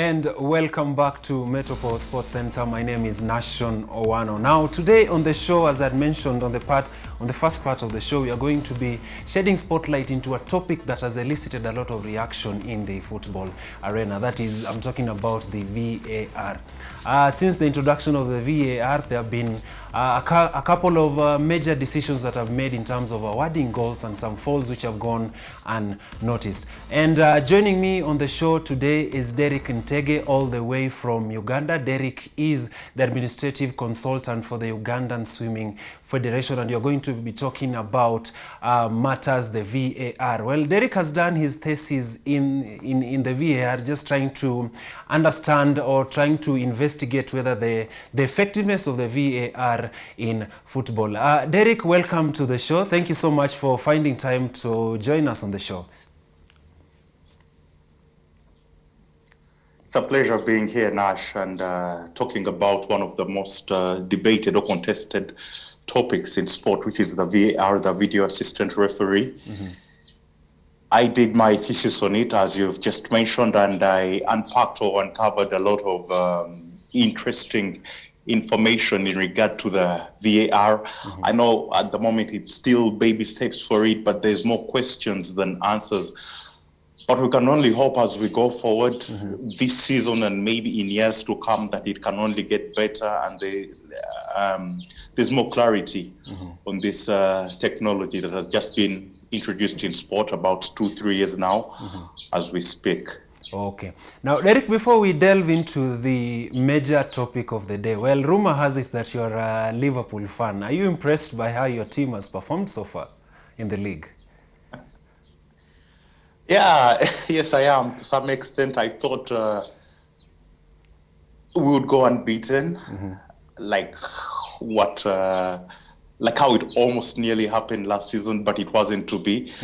and welcome back to Metropole Sports Center. My name is Nashon Owano. Now, today on the show, as I mentioned on the first part of the show, we are going to be shedding spotlight into a topic that has elicited a lot of reaction in the football arena. That is, I'm talking about the VAR. Since the introduction of the VAR, there have been a couple of major decisions that have made in terms of awarding goals and some fouls which have gone unnoticed. And joining me on the show today is Derrick Ntege, all the way from Uganda. Derrick is the administrative consultant for the Ugandan Swimming Federation, and you're going to be talking about matters the VAR. Well, Derrick has done his thesis in the VAR, just trying to understand or trying to investigate whether the effectiveness of the VAR in football. Derrick, welcome to the show. Thank you so much for finding time to join us on the show. It's a pleasure being here, Nash, and talking about one of the most debated or contested topics in sport, which is the VAR, the video assistant referee. Mm-hmm. I did my thesis on it, as you've just mentioned, and I unpacked or uncovered a lot of interesting information in regard to the VAR. Mm-hmm. I know at the moment it's still baby steps for it, but there's more questions than answers. But we can only hope as we go forward this season and maybe in years to come that it can only get better and there's more clarity on this technology that has just been introduced in sport about 2-3 years now as we speak. Okay. Now, Derrick, before we delve into the major topic of the day, well, rumor has it that you're a Liverpool fan. Are you impressed by how your team has performed so far in the league? Yeah, yes, I am. To some extent, I thought we would go unbeaten, like how it almost nearly happened last season, but it wasn't to be.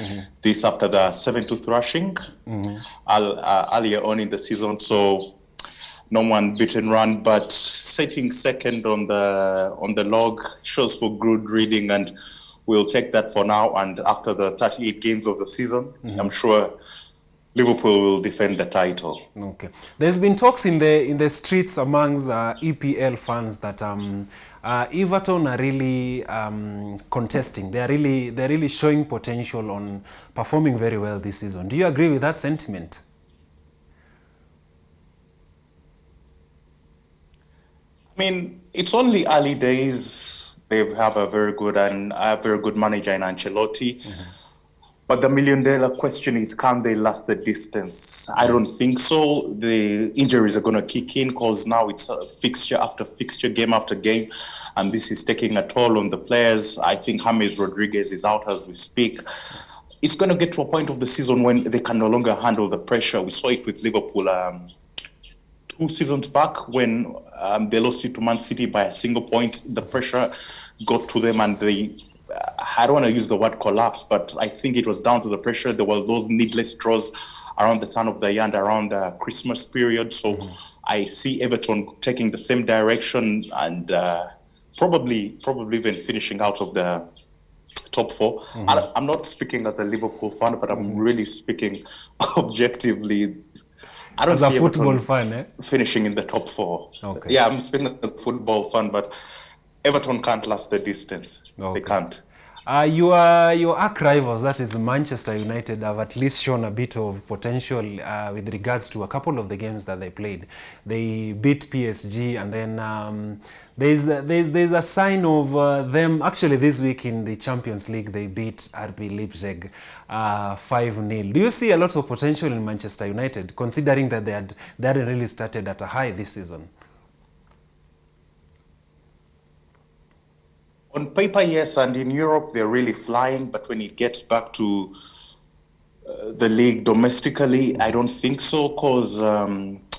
This after the 7-2 thrashing earlier on in the season, so no one beaten run, but sitting second on the log shows for good reading, and we'll take that for now. And after the 38 games of the season, I'm sure Liverpool will defend the title. Okay. There's been talks in the streets amongst EPL fans that Everton are really contesting. They're really showing potential on performing very well this season. Do you agree with that sentiment? I mean, it's only early days. They have a very good manager in Ancelotti. But the million-dollar question is, can they last the distance? I don't think so. The injuries are going to kick in because now it's fixture after fixture, game after game, and this is taking a toll on the players. I think James Rodriguez is out as we speak. It's going to get to a point of the season when they can no longer handle the pressure. We saw it with Liverpool 2 seasons back when they lost it to Man City by a single point. The pressure got to them and I don't want to use the word collapse, but I think it was down to the pressure. There were those needless draws around the turn of the year and around the Christmas period. So I see Everton taking the same direction and probably even finishing out of the top 4. I'm not speaking as a Liverpool fan, but I'm really speaking objectively. I don't see a football fan, finishing in the top 4. Okay. Yeah, I'm speaking as a football fan, but Everton can't last the distance. Okay. They can't. Your arch rivals, that is Manchester United, have at least shown a bit of potential with regards to a couple of the games that they played. They beat PSG, and then there's a sign of them. Actually, this week in the Champions League, they beat RB Leipzig 5-0. Do you see a lot of potential in Manchester United, considering that they hadn't really started at a high this season? On paper, yes, and in Europe, they're really flying. But when it gets back to the league domestically, I don't think so, because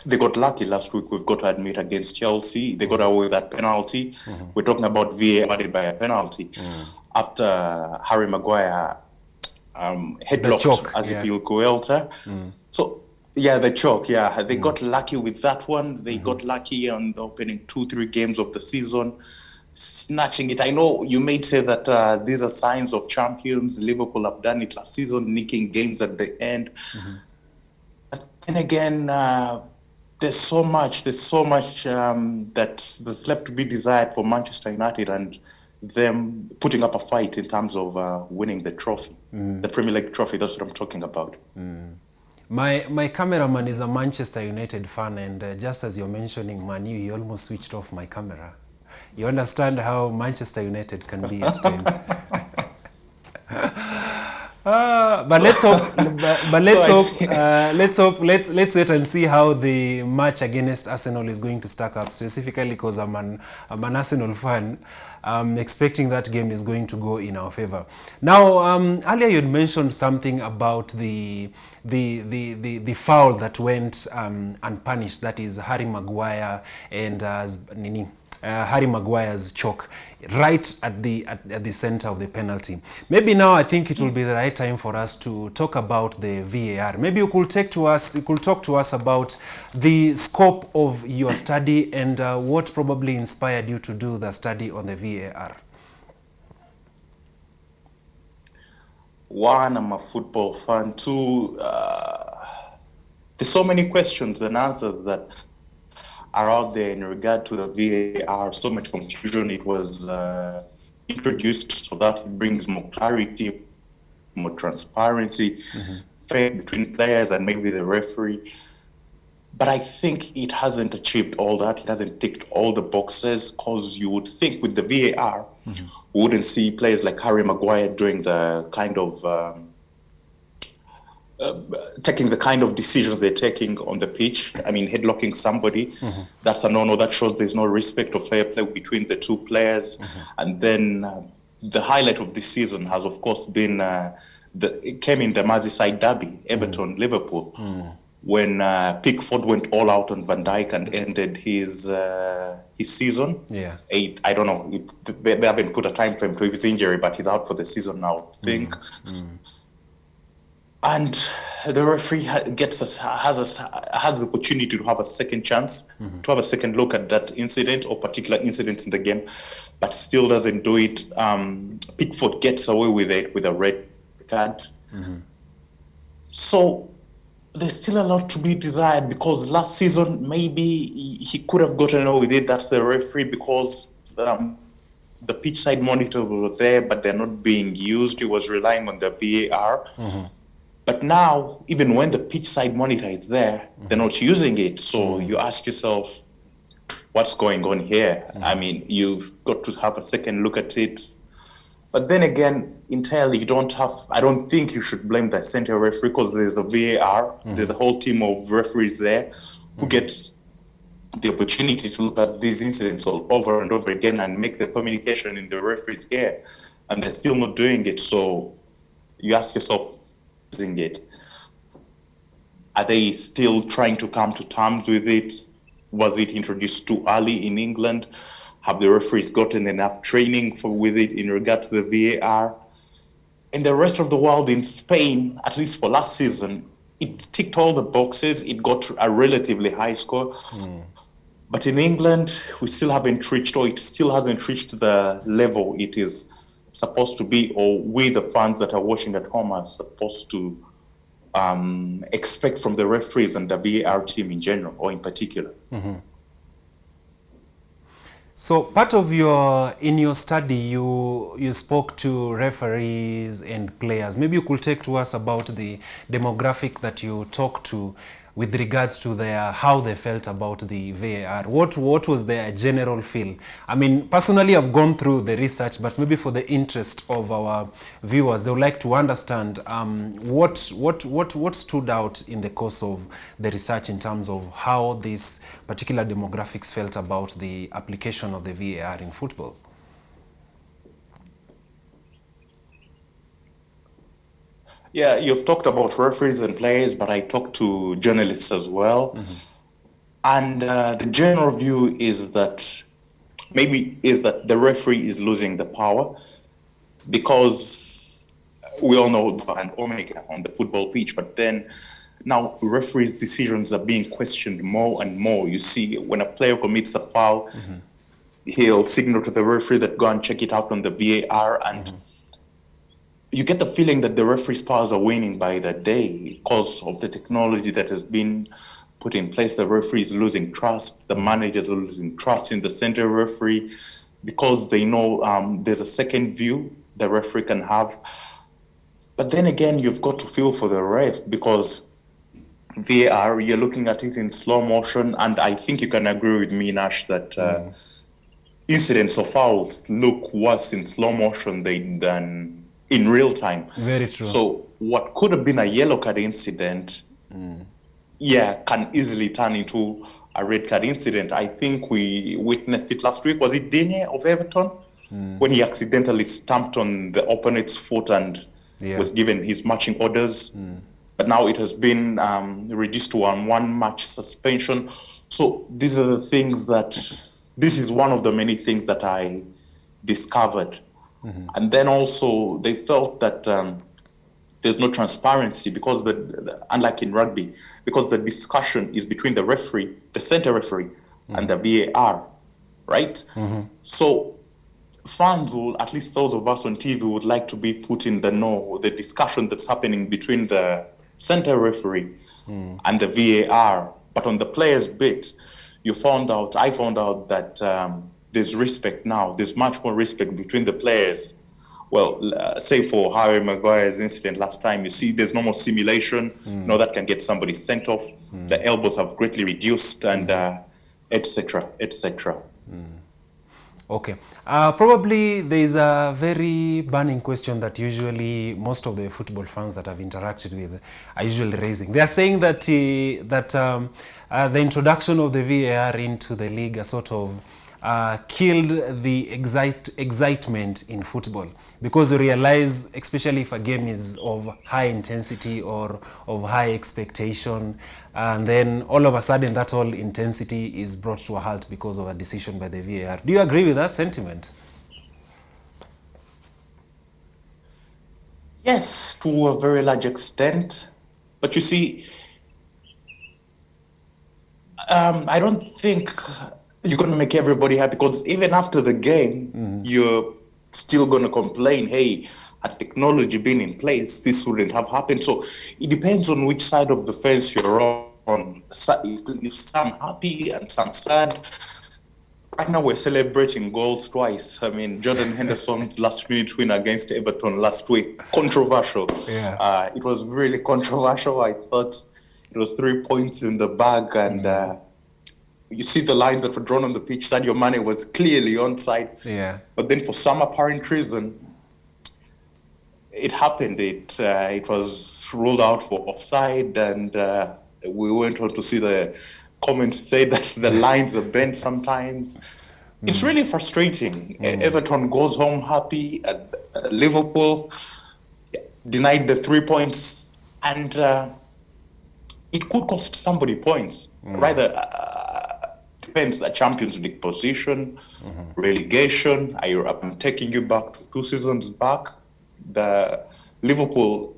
they got lucky last week, we've got to admit, against Chelsea. They got away with that penalty. We're talking about VAR by a penalty. After Harry Maguire headlocked Azpilicueta. So, yeah, the choke, yeah. They got lucky with that one. They got lucky on the opening 2-3 games of the season, snatching it. I know you may say that these are signs of champions. Liverpool have done it last season, nicking games at the end. But then again, there's so much that's left to be desired for Manchester United and them putting up a fight in terms of winning the trophy, the Premier League trophy. That's what I'm talking about. My cameraman is a Manchester United fan, and just as you're mentioning Man U, he almost switched off my camera. You understand how Manchester United can be at times. But let's hope. But let's hope. Let's wait and see how the match against Arsenal is going to stack up. Specifically, because I'm an Arsenal fan, I'm expecting that game is going to go in our favor. Now, earlier you'd mentioned something about the foul that went unpunished. That is Harry Maguire and Harry Maguire's choke right at the center of the penalty. Maybe now I think it will be the right time for us to talk about the VAR. Maybe you could talk to us about the scope of your study and what probably inspired you to do the study on the VAR. One, I'm a football fan. Two, there's so many questions and answers that are out there in regard to the VAR. So much confusion. It was introduced so that it brings more clarity, more transparency, fair between players and maybe the referee. But I think it hasn't achieved all that. It hasn't ticked all the boxes, because you would think with the VAR, we wouldn't see players like Harry Maguire doing the kind of taking the kind of decisions they're taking on the pitch. I mean, headlocking somebody, that's a no-no. That shows there's no respect or fair play between the two players. And then the highlight of this season has, of course, been it came in the Merseyside derby, Everton, Liverpool, when Pickford went all out on Van Dijk and ended his season. Yeah. I don't know. They haven't put a time frame to his injury, but he's out for the season now, I think. And the referee has the opportunity to have a second chance, to have a second look at that incident or particular incident in the game, but still doesn't do it. Pickford gets away with it with a red card. So there's still a lot to be desired, because last season maybe he could have gotten away with it. That's the referee, because the pitch side monitors were there, but they're not being used. He was relying on the VAR. But now, even when the pitch side monitor is there, they're not using it. So you ask yourself, what's going on here? I mean, you've got to have a second look at it. But then again, entirely, I don't think you should blame the center referee, because there's the VAR. There's a whole team of referees there who get the opportunity to look at these incidents all over and over again and make the communication in the referee's ear. And they're still not doing it. So you ask yourself, it. Are they still trying to come to terms with it? Was it introduced too early in England? Have the referees gotten enough training with it in regard to the VAR? In the rest of the world, in Spain, at least for last season, it ticked all the boxes. It got a relatively high score. But in England, we still haven't reached, or it still hasn't reached the level it is supposed to be, or we, the fans that are watching at home, are supposed to expect from the referees and the VAR team in general, or in particular. So part of in your study, you spoke to referees and players. Maybe you could take to us about the demographic that you talked to with regards to how they felt about the VAR. What was their general feel? I mean, personally, I've gone through the research, but maybe for the interest of our viewers, they would like to understand what stood out in the course of the research in terms of how these particular demographics felt about the application of the VAR in football. Yeah, you've talked about referees and players, but I talked to journalists as well. And the general view is that the referee is losing the power, because we all know and omega on the football pitch, but then now referees' decisions are being questioned more and more. You see, when a player commits a foul, he'll signal to the referee that go and check it out on the VAR, and you get the feeling that the referee's powers are waning by the day because of the technology that has been put in place. The referee is losing trust. The managers are losing trust in the center referee because they know there's a second view the referee can have. But then again, you've got to feel for the ref because VAR, you're looking at it in slow motion, and I think you can agree with me, Nash, that incidents of fouls look worse in slow motion than in real time. Very true. So what could have been a yellow card incident, can easily turn into a red card incident. I think we witnessed it last week. Was it Ntege of Everton? When he accidentally stamped on the opponent's foot and was given his marching orders. But now it has been reduced to a one-match suspension. So these are the things this is one of the many things that I discovered. And then also they felt that there's no transparency because unlike in rugby, because the discussion is between the referee, the center referee, and the VAR, right? So fans will, at least those of us on TV, would like to be put in the know, the discussion that's happening between the center referee and the VAR. But on the players' bit, I found out that there's respect now. There's much more respect between the players. Well, say for Harry Maguire's incident last time, you see there's no more simulation. No, that can get somebody sent off. The elbows have greatly reduced and etc., etc. Okay. Probably there is a very burning question that usually most of the football fans that I've interacted with are usually raising. They are saying that the introduction of the VAR into the league has sort of killed the excitement in football, because you realize, especially if a game is of high intensity or of high expectation, and then all of a sudden that whole intensity is brought to a halt because of a decision by the VAR. Do you agree with that sentiment? Yes, to a very large extent. But you see, I don't think you're going to make everybody happy, because even after the game, you're still going to complain, hey, had technology been in place, this wouldn't have happened. So it depends on which side of the fence you're on. If some happy and some sad. Right now we're celebrating goals twice. I mean, Jordan Henderson's last-minute win against Everton last week, controversial. Yeah. It was really controversial. I thought it was 3 points in the bag, and you see the lines that were drawn on the pitch. Sadio Mane was clearly onside. Yeah. But then for some apparent reason, it happened. It was ruled out for offside, and we went on to see the comments say that the lines are bent sometimes. It's really frustrating. Everton goes home happy, and Liverpool denied the 3 points, and it could cost somebody points. Rather, depends the Champions League position, relegation. I'm taking you back to 2 seasons back. The Liverpool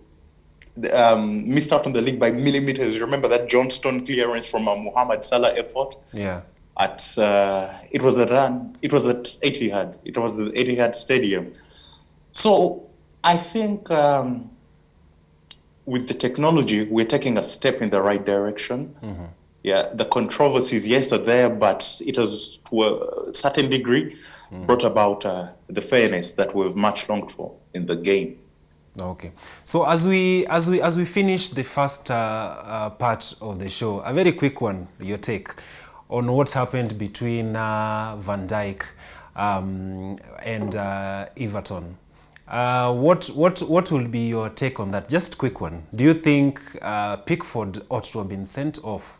missed out on the league by millimeters. Remember that Johnston clearance from a Mohamed Salah effort? Yeah. It was at Etihad. It was the Etihad Stadium. So I think with the technology, we're taking a step in the right direction. Yeah, the controversies, yes, are there, but it has, to a certain degree, brought about the fairness that we've much longed for in the game. Okay. So as we finish the first part of the show, a very quick one, your take on what's happened between Van Dijk and Everton. What will be your take on that? Just quick one. Do you think Pickford ought to have been sent off?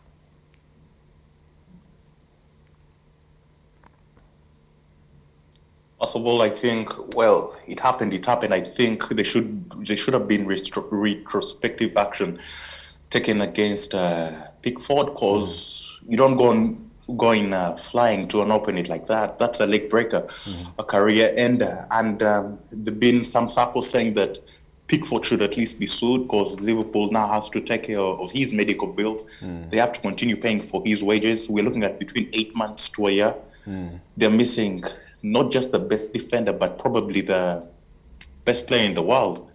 First of all, I think, well, it happened. I think there should have been retrospective action taken against Pickford, because you don't go in flying to an opponent like that. That's a leg breaker, a career ender. And there've been some circles saying that Pickford should at least be sued, because Liverpool now has to take care of his medical bills. They have to continue paying for his wages. We're looking at between 8 months to a year. They're missing not just the best defender, but probably the best player in the world.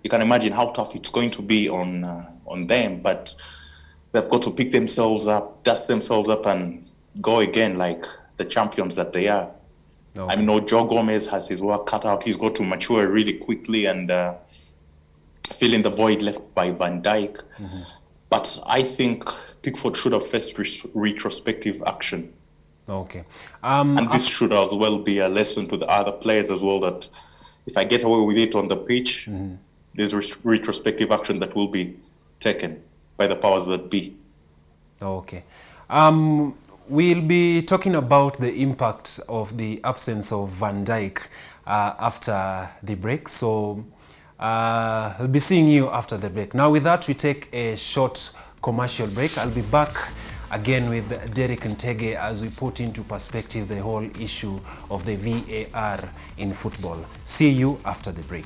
You can imagine how tough it's going to be on them. But they've got to pick themselves up, dust themselves up, and go again like the champions that they are. Okay. I know Joe Gomez has his work cut out. He's got to mature really quickly and fill in the void left by Van Dijk. But I think Pickford should have faced retrospective action. Okay. And this should as well be a lesson to the other players as well, that if I get away with it on the pitch, there's retrospective action that will be taken by the powers that be. Okay. We'll be talking about the impact of the absence of Van Dijk after the break. So I'll be seeing you after the break. Now with that, we take a short commercial break. I'll be back again with Derrick and Ntege as we put into perspective the whole issue of the VAR in football. See you after the break.